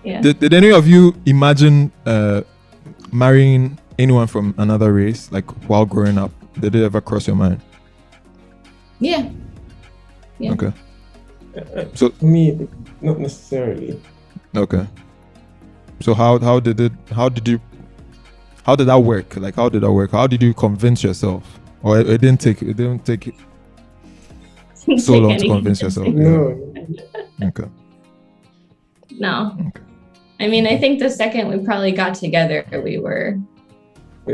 Yeah. Did any of you imagine marrying anyone from another race, like while growing up? Did it ever cross your mind? Yeah. Yeah. Okay. So For me, not necessarily. okay. So how did that work? Like how did that work? How did you convince yourself? Or it didn't take so long to convince yourself? No. Yeah. Okay. No. Okay. I mean, I think the second we probably got together, we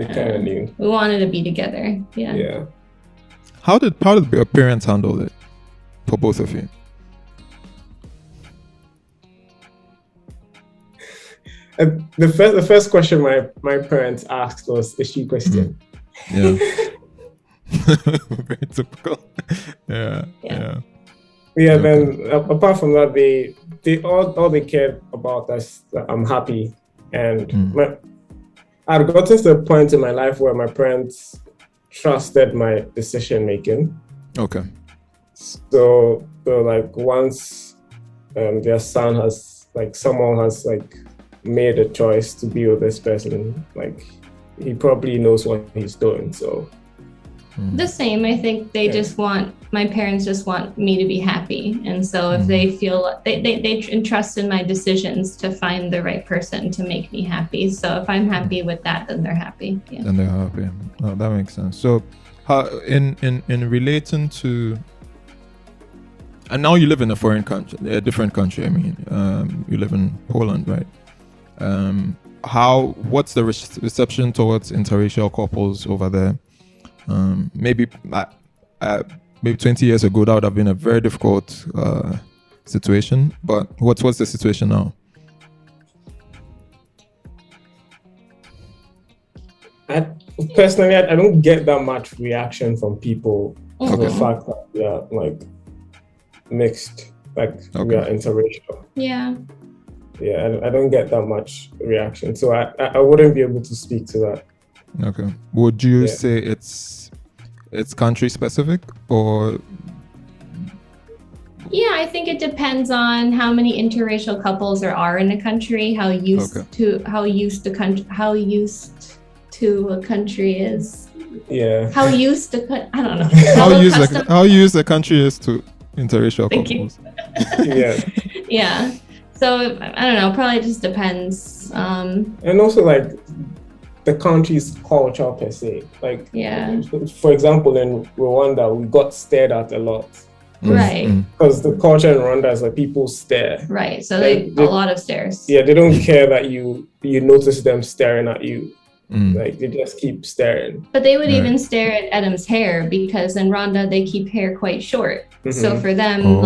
kind of knew. we wanted to be together. Yeah. Yeah. How did your parents handle it for both of you? The first question my parents asked was a she question. Yeah. Very typical. Yeah. Yeah. Yeah. Okay. Then apart from that, they all they cared about is that I'm happy, and I'd gotten to the point in my life where my parents trusted my decision making. Okay. So like once their son someone has made a choice to be with this person, like he probably knows what he's doing. So The same. I think my parents just want me to be happy. And so if they feel they entrust in my decisions to find the right person to make me happy. So if I'm happy with that, then they're happy. Yeah. Then they're happy. Oh, that makes sense. So how in relating to, and now you live in a foreign country, a different country. I mean, you live in Poland, right? What's the reception towards interracial couples over there? Maybe 20 years ago that would have been a very difficult situation, but what's the situation now? Personally, I don't get that much reaction from people to the fact that we are mixed, we are interracial. Yeah. Yeah, I don't get that much reaction, so I wouldn't be able to speak to that. Okay. Would you say it's country specific or? Yeah, I think it depends on how many interracial couples there are in a country, how used to a country is. Yeah. How used to I don't know. How used the country is to interracial Thank couples. Yeah. Yeah. So I don't know, probably just depends. And also the country's culture per se. For example, in Rwanda, we got stared at a lot. Right. Because the culture in Rwanda is people stare. Right. So a lot of stares. Yeah, they don't care that you notice them staring at you. They just keep staring. But they would even stare at Adam's hair because in Rwanda they keep hair quite short. So for them,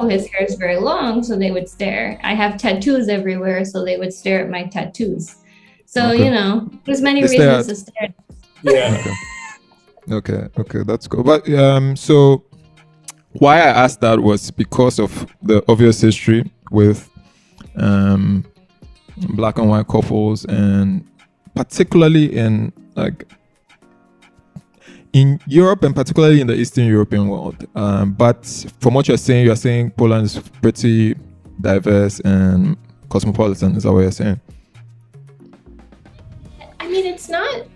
his hair is very long, so they would stare. I have tattoos everywhere, so they would stare at my tattoos. So there's many reasons to stare. Yeah. Okay, that's cool. But so why I asked that was because of the obvious history with black and white couples, and particularly in Europe and particularly in the Eastern European world. But from what you're saying Poland is pretty diverse and cosmopolitan. Is that what you're saying? I mean,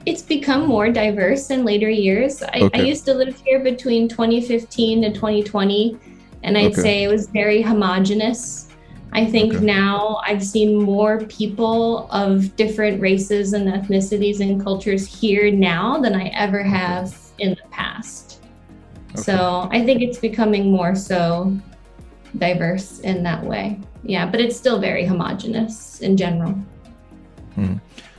it's become more diverse in later years. I used to live here between 2015 to 2020, and I'd say it was very homogenous. I think now I've seen more people of different races and ethnicities and cultures here now than I ever have in the past. So I think it's becoming more so diverse in that way. Yeah, but it's still very homogenous in general.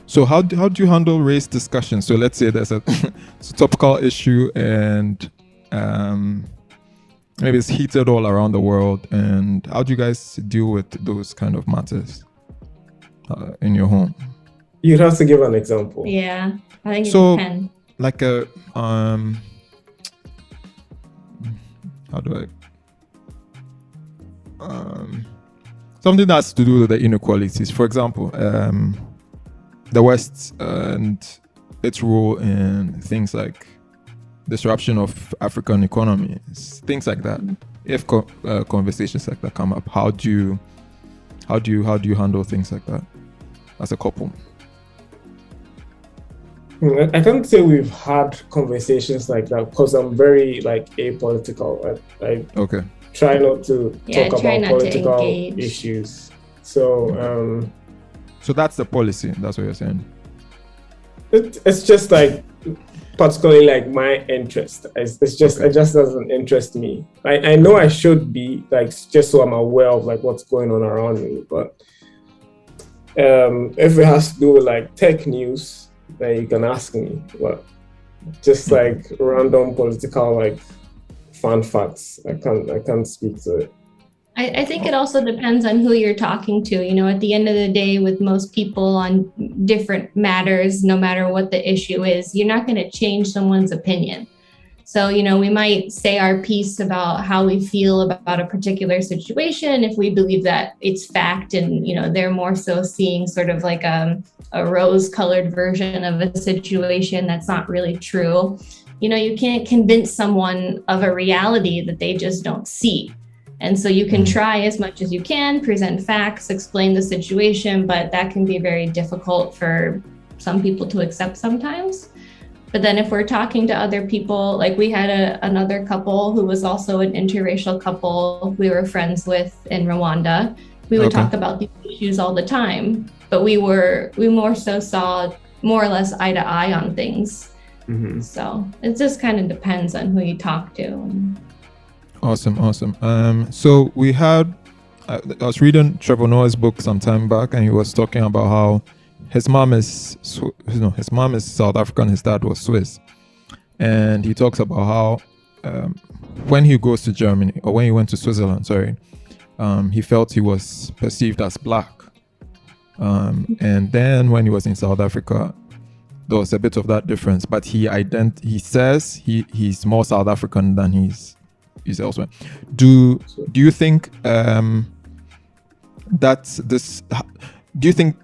So how do you handle race discussions? So let's say there's it's a topical issue and maybe it's heated all around the world. And how do you guys deal with those kind of matters in your home? You'd have to give an example. Yeah, I think it depends. Like a how do I something that's to do with the inequalities. For example, the West and its role in things like disruption of African economies, things like that. If conversations like that come up, how do How do you handle things like that as a couple? I can't say we've had conversations like that because I'm very like apolitical. I try not to talk about political issues. So so that's the policy. That's what you're saying. It's just like particularly like my interest. It's just it just doesn't interest me. I know I should be like just so I'm aware of like what's going on around me. But if it has to do with like tech news, then you can ask me. But just like random political like fun facts, I can't speak to it. I think it also depends on who you're talking to. You know, at the end of the day, with most people on different matters, no matter what the issue is, you're not going to change someone's opinion. So, you know, we might say our piece about how we feel about a particular situation if we believe that it's fact, and, you know, they're more so seeing sort of like a rose-colored version of a situation that's not really true. You know, you can't convince someone of a reality that they just don't see. And so you can try as much as you can, present facts, explain the situation, but that can be very difficult for some people to accept sometimes. But then if we're talking to other people, like we had another couple who was also an interracial couple we were friends with in Rwanda. We would talk about these issues all the time, but we more so saw more or less eye to eye on things. Mm-hmm. So it just kind of depends on who you talk to. Awesome. So we had, I was reading Trevor Noah's book some time back, and he was talking about how his mom is South African, his dad was Swiss. And he talks about how when he goes to Germany, or when he went to Switzerland, he felt he was perceived as black. And then when he was in South Africa, there was a bit of that difference, but he says he's more South African than he's elsewhere. Do you think do you think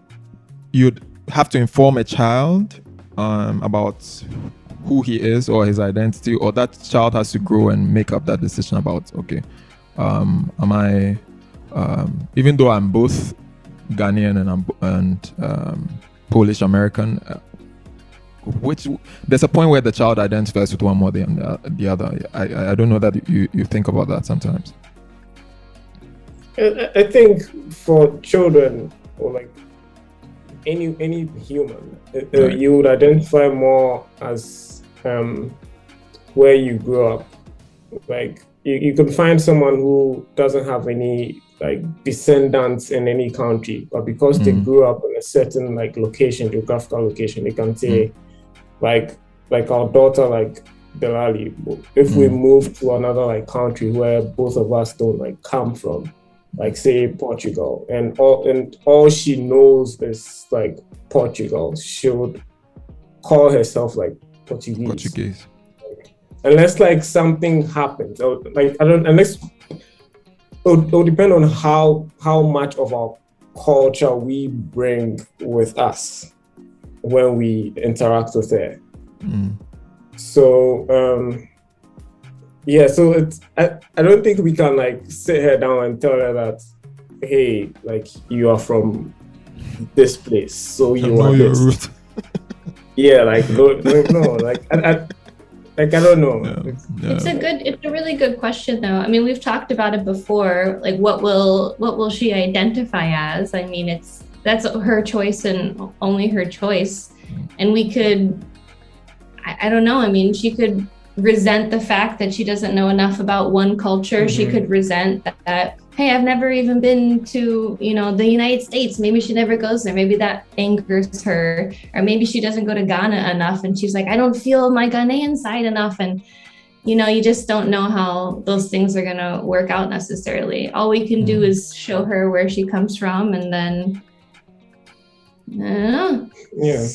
you'd have to inform a child about who he is or his identity, or that child has to grow and make up that decision about, am I even though I'm both Ghanaian and Polish American, which there's a point where the child identifies with one more than the other. I don't know that you think about that sometimes. I think for children, or like any human, you would identify more as where you grew up. Like you can find someone who doesn't have any like descendants in any country, but because they grew up in a certain like geographical location, they can say like our daughter, like Delali, if we move to another like country where both of us don't like come from, like say Portugal, and all she knows is like Portugal, she would call herself like Portuguese. Unless like something happens, or like unless it'll depend on how much of our culture we bring with us when we interact with her. So so it's I don't think we can like sit her down and tell her that, hey, like you are from this place, so you are this. Yeah, like no, like I don't know. Yeah. It's a really good question though. I mean, we've talked about it before. Like, what will she identify as? I mean, that's her choice and only her choice. And we could, I don't know. I mean, she could resent the fact that she doesn't know enough about one culture. She could resent that, hey, I've never even been to, the United States. Maybe she never goes there. Maybe that angers her. Or maybe she doesn't go to Ghana enough. And she's like, I don't feel my Ghanaian side enough. And, you just don't know how those things are going to work out necessarily. All we can do is show her where she comes from. And then, I don't know. Yeah.